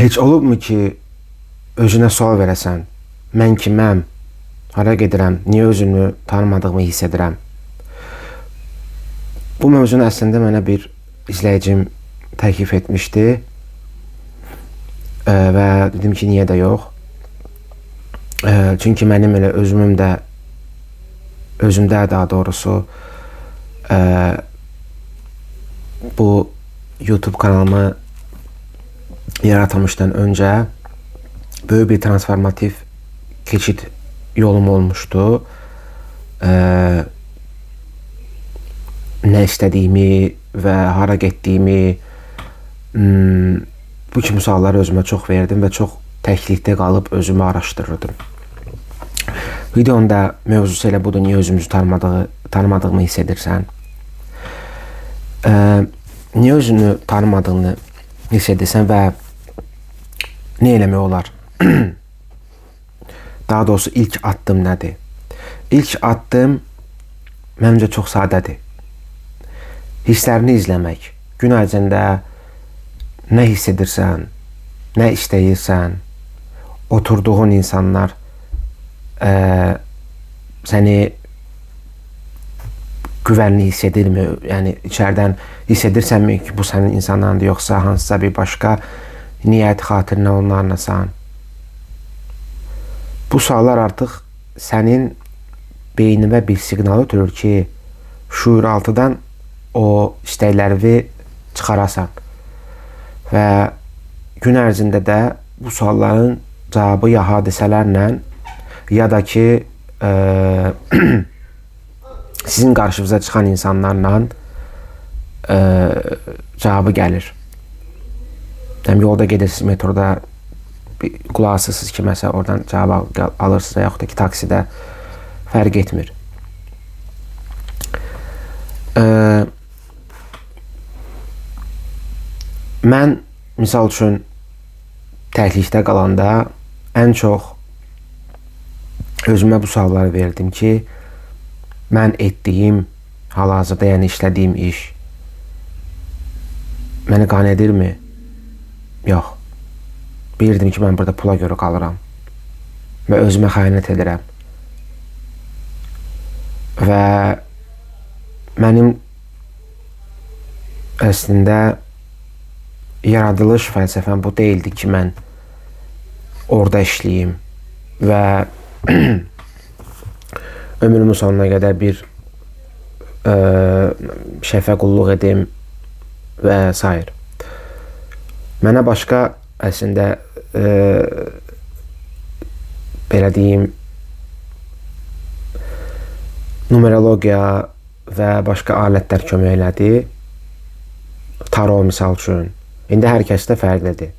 Heç olubmu ki, özünə sual verəsən, mən kiməm, hara gedirəm, niyə özümü tanımadığımı hiss edirəm? Bu mövzunu əslində mənə bir izləyicim təklif etmişdi və dedim ki, niyə də yox. Çünki mənim elə özümdə daha doğrusu bu YouTube kanalımı yaratılmışdan öncə böyük bir transformativ keçid yolum olmuşdu. Nə istədiyimi və hara getdiyimi, bu kimi sualları özümə çox verdim və çox təklikdə qalıb özümü araşdırırdım. Videonun da mövzusu elə budur, niyə özümüzü tanımadığımı hiss edirsən? Niyə özünü tanımadığını hiss edirsən və nə eləmək olar? Daha doğrusu ilk addım nədir? İlk addım məncə çox sadədir. Hisslərini izləmək. Gün ərzində nə hiss edirsən, nə istəyirsən, oturduğun insanlar səni güvənli hiss edirmi? Yəni içərdən hiss edirsənmi ki, bu sənin insanlarındır, yoxsa hansısa bir başqa niyyət xatirinə onlarlasan? Bu suallar artıq sənin beynimə bir siqnal ötürür ki, şuuraltıdan o istəkləri çıxarasan. Və gün ərzində də bu sualların cavabı ya hadisələrlə, ya da ki sizin qarşınıza çıxan insanlarla cavabı gəlir. Yəni yolda gedirsiniz, metroda qulaq asırsınız ki, məsələn, oradan cavab alırsınız və yaxud da ki, taksidə fərq etmir. Mən, misal üçün, təklikdə qalanda ən çox özümə bu sualları verdim ki, mən etdiyim, hal-hazırda yəni işlədiyim iş məni qane edirmi? Yox. Bilirdim ki, mən burada pula görə qalıram və özümə xəyanət edirəm. Və mənim əslində yaradılış fəlsəfəm bu deyildi ki, mən orada işləyim və ömrümün sonuna qədər bir şəfə qulluq edim və s. Mənə başqa əslində belə deyim, numerologiya və başqa alətlər kömək elədi. Taro misal üçün. İndi hər kəsdə fərqlidir.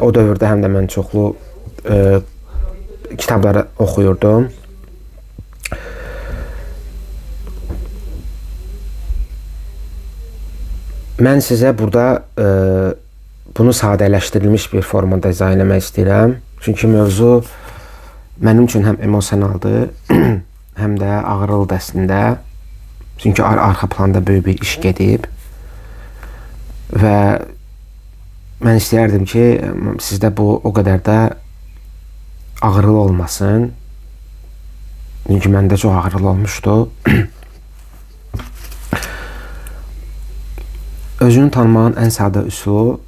O dövrdə həm də mən çoxlu kitabları oxuyurdum. Mən sizə burada bunu sadələşdirilmiş bir formada izah eləmək istəyirəm. Çünki mövzu mənim üçün həm emosionaldır, həm də ağrılıdır əslində. Çünki arxa planda böyük bir iş gedib. Və mən istəyərdim ki, sizdə bu o qədər də ağrılı olmasın. Çünki məndə çox ağrılı olmuşdu. Özünü tanımağın ən sadə üsulu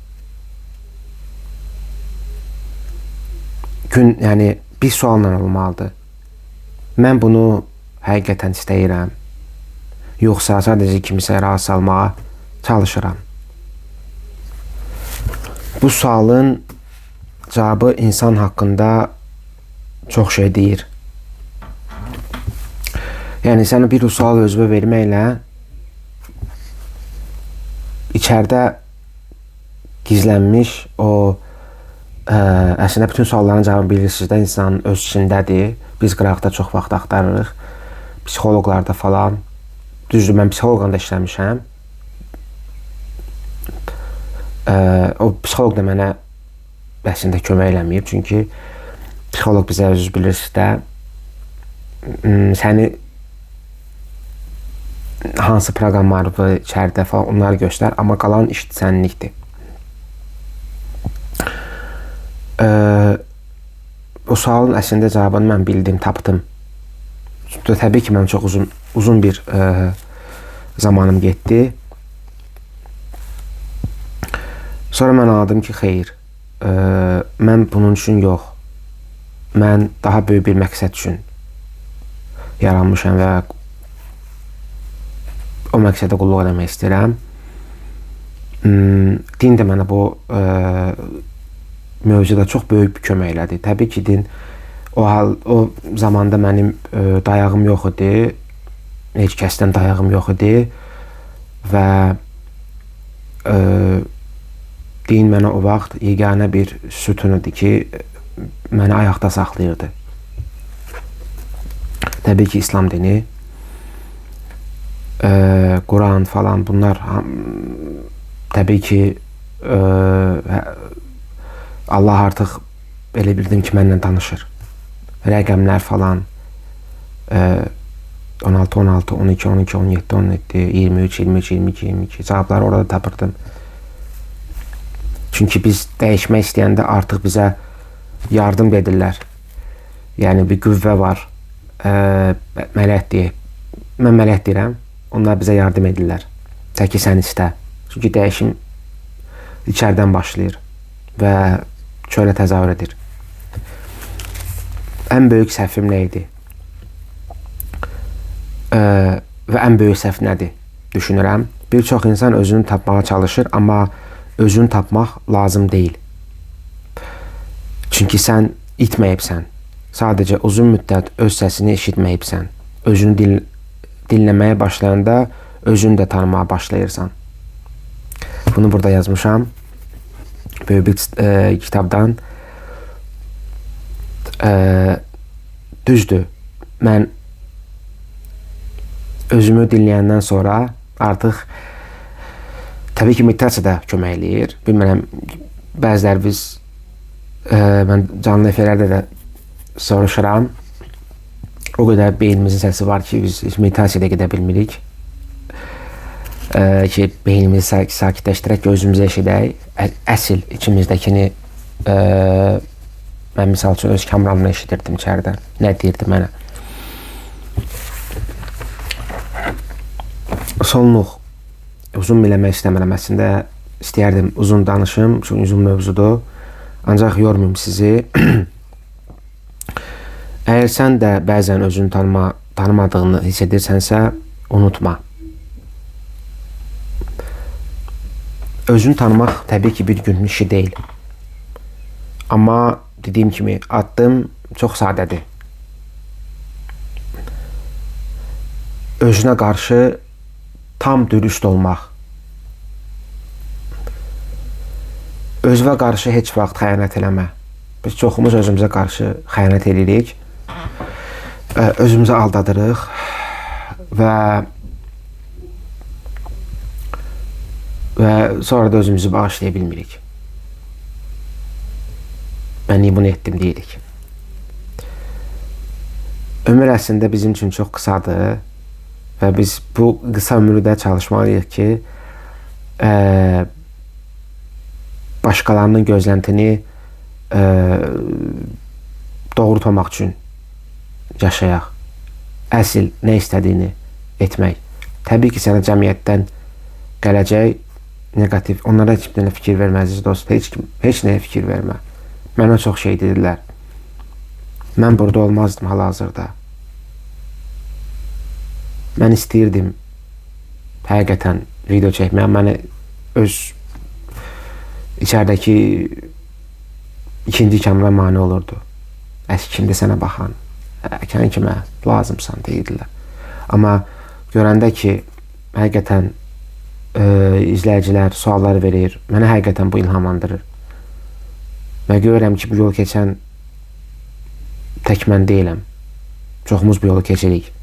yəni bir sualla olmalıdır. Mən bunu həqiqətən istəyirəm, yoxsa sadəcə kimisə razı salmağa çalışıram. Bu sualın cavabı insan haqqında çox şey deyir. Yəni sənə bir sual özünə verməklə içərdə gizlənmiş o əslində bütün sualların cavabı bilirsiniz də insanın öz içindədir. Biz qıraqda çox vaxt axtarırıq. Psixoloqlarda falan. Düzdür, mən psixoloqla da işləmişəm. O psixoloq da mənə əslində kömək eləməyib. Çünki psixoloq bizə özünüz bilirsiniz də səni hansı proqramları içəridə falan onları göstər, amma qalan iş səninlikdir. O sualın əslində cavabını mən bildim, tapdım. Təbii ki, mənim çox uzun bir zamanım getdi. Sonra mən anladım ki, xeyr, mən bunun üçün yox, mən daha böyük bir məqsəd üçün yaranmışam və o məqsədə qulluq eləmək istəyirəm. Din də mənə bu mövzuda çox böyük bir kömək elədi. Təbii ki, din o zamanda mənim dayağım yox idi, heç kəsdən dayağım yox idi və din mənə o vaxt yeganə bir sütun idi ki, məni ayaqda saxlayırdı. Təbii ki, İslam dini, Quran falan bunlar təbii ki, Allah artıq elə bildim ki, mənlə danışır. Rəqəmlər falan 16, 16, 12, 12, 17, 17, 23, 23, 22, 22 cavabları orada tapırdım. Çünki biz dəyişmək istəyəndə artıq bizə yardım edirlər. Yəni bir qüvvə var. Mələk deyək. Mən mələk deyirəm. Onlar bizə yardım edirlər. Tək ki, sən istə. Çünki dəyişim içərdən başlayır və çölə təzahür edir. Ən böyük səhvim nə idi? Və ən böyük səhv nədir? Düşünürəm. Bir çox insan özünü tapmağa çalışır, amma özünü tapmaq lazım deyil. Çünki sən itməyibsən. Sadəcə uzun müddət öz səsini eşitməyibsən. Özünü dinləməyə başlayanda özünü də tanımağa başlayırsan. Bunu burada yazmışam. Böyük bir kitabdan. Düzdür. Mən özümü dinləyəndən sonra artıq təbii ki, meditasiya da kömək eləyir. Bilmirəm, bəziləri biz mən canlı efirlərdə də soruşuram. O qədər beynimizin səsi var ki, biz meditasiyada gedə bilmirik. Ki, beynimizi sakitləşdirək ki, özümüzü eşidək. Əsl içimizdəkini mən misal üçün öz kamramla eşidirdim içəridə. Nə deyirdi mənə? Sonluq. Uzun biləmək istəmirəm əslində. İstəyərdim uzun danışım, çünki uzun mövzudur. Ancaq yormayım sizi. Əgər sən də bəzən özünü tanımadığını hiss edirsənsə, unutma. Özünü tanımaq təbii ki, bir günün işi deyil. Amma dediyim kimi, addım çox sadədir. Özünə qarşı tam dürüst olmaq. Özünə qarşı heç vaxt xəyanət eləmə. Biz çoxumuz özümüzə qarşı xəyanət edirik. Özümüzü aldadırıq və sonra da özümüzü bağışlaya bilmirik. Mən niyə bunu etdim deyirik. Ömür əslində bizim üçün çox qısadır və biz bu qısa ömürdə çalışmalıyıq ki, başqalarının gözləntini doğrultmamaq üçün yaşayaq. Əsl nə istədiyini etmək. Təbii ki, sənə cəmiyyətdən gələcək negativ. Onlara heç bir fikir vermə, əziz dost. Heç nəyə fikir vermə. Mənə çox şey dedilər. Mən burada olmazdım hal-hazırda. Mən istəyirdim həqiqətən video çəkməyə. Məni öz içərdəki ikinci kamera mane olurdu. Kimdə sənə baxan, sən kimə lazımsan deyirlər. Amma görəndə ki, həqiqətən izləyicilər suallar verir, mənə həqiqətən bu ilhamlandırır. Və görürəm ki, bu yol keçən tək mən deyiləm. Çoxumuz bu yolu keçirik.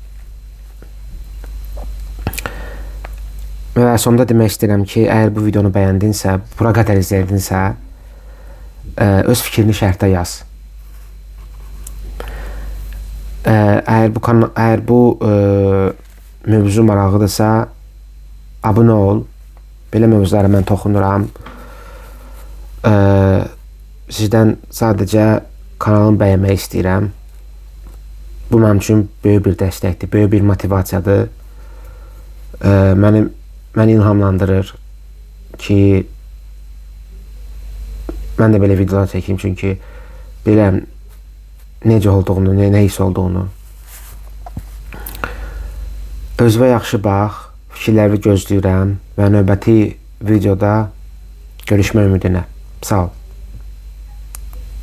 Və sonda demək istəyirəm ki, əgər bu videonu bəyəndinsə, bura qədər izlədinsə, öz fikrini şərhdə yaz. Əgər bu mövzu maraqlıdırsa, abunə ol. Belə mövzulara mən toxunuram. sizdən sadəcə kanalımı bəyənmək istəyirəm. Bu mənim üçün böyük bir dəstəkdir, böyük bir motivasiyadır. Məni ilhamlandırır ki, mən də belə videolar çəkeyim, çünki bilirəm necə olduğunu, nə hiss olduğunu. Özünə yaxşı bax, fikirləri gözləyirəm və növbəti videoda görüşmək ümidinə. Sağ ol.